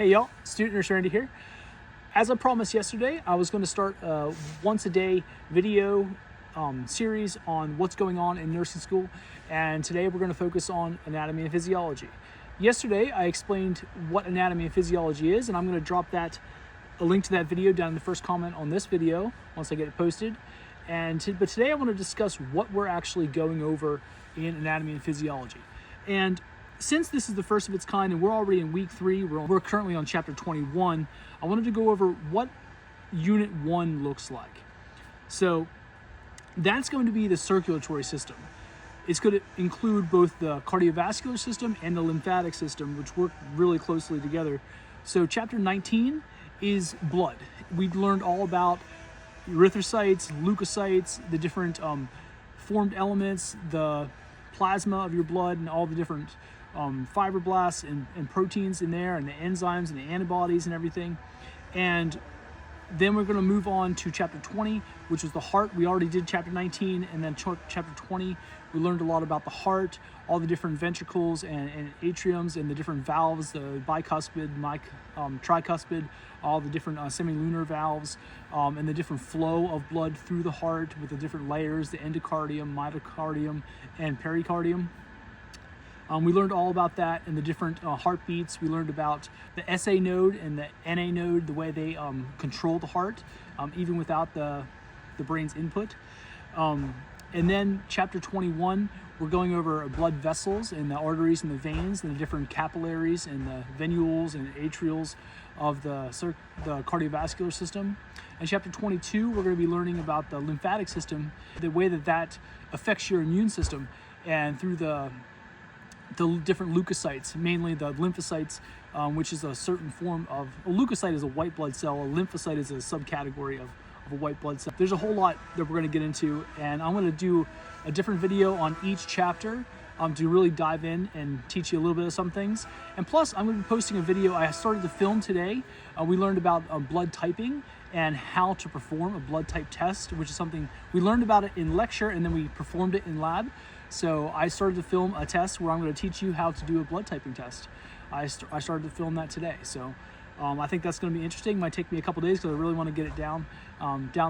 Hey y'all, Student Nurse Randy here. As I promised yesterday, I was going to start a once a day video series on what's going on in nursing school, and today we're going to focus on anatomy and physiology. Yesterday I explained what anatomy and physiology is, and I'm going to drop a link to that video down in the first comment on this video once I get it posted. But today I want to discuss what we're actually going over in anatomy and physiology. And since this is the first of its kind and we're already in week 3, we're currently on chapter 21, I wanted to go over what unit 1 looks like. So that's going to be the circulatory system. It's going to include both the cardiovascular system and the lymphatic system, which work really closely together. So chapter 19 is blood. We've learned all about erythrocytes, leukocytes, the different formed elements, the plasma of your blood, and all the different fibroblasts and proteins in there, and the enzymes and the antibodies and everything. And then we're going to move on to chapter 20, which was the heart. We already did chapter 19, and then chapter 20, we learned a lot about the heart, all the different ventricles and atriums and the different valves, the bicuspid, tricuspid, all the different semilunar valves, and the different flow of blood through the heart with the different layers, the endocardium, myocardium, and pericardium. We learned all about that and the different heartbeats. We learned about the SA node and the NA node, the way they control the heart, even without the brain's input. And then chapter 21, we're going over blood vessels and the arteries and the veins and the different capillaries and the venules and atrials of the cardiovascular system. And chapter 22, we're going to be learning about the lymphatic system, the way that affects your immune system, and through the different leukocytes, mainly the lymphocytes, which is a certain form of a leukocyte is a white blood cell. A lymphocyte is a subcategory of a white blood cell. There's a whole lot that we're going to get into, and I'm going to do a different video on each chapter to really dive in and teach you a little bit of some things. And plus, I'm going to be posting a video I started to film today. We learned about blood typing and how to perform a blood type test, which is something we learned about it in lecture and then we performed it in lab. So I started to film a test where I'm going to teach you how to do a blood typing test. I started to film that today. So I think that's going to be interesting. It might take me a couple days because I really want to get it down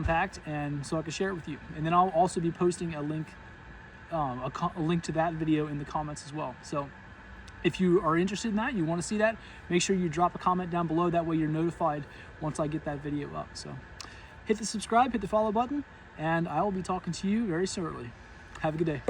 packed, and so I can share it with you. And then I'll also be posting a link to that video in the comments as well. So if you are interested in that, you want to see that, make sure you drop a comment down below. That way you're notified once I get that video up. So hit the subscribe, hit the follow button, and I will be talking to you very shortly. Have a good day.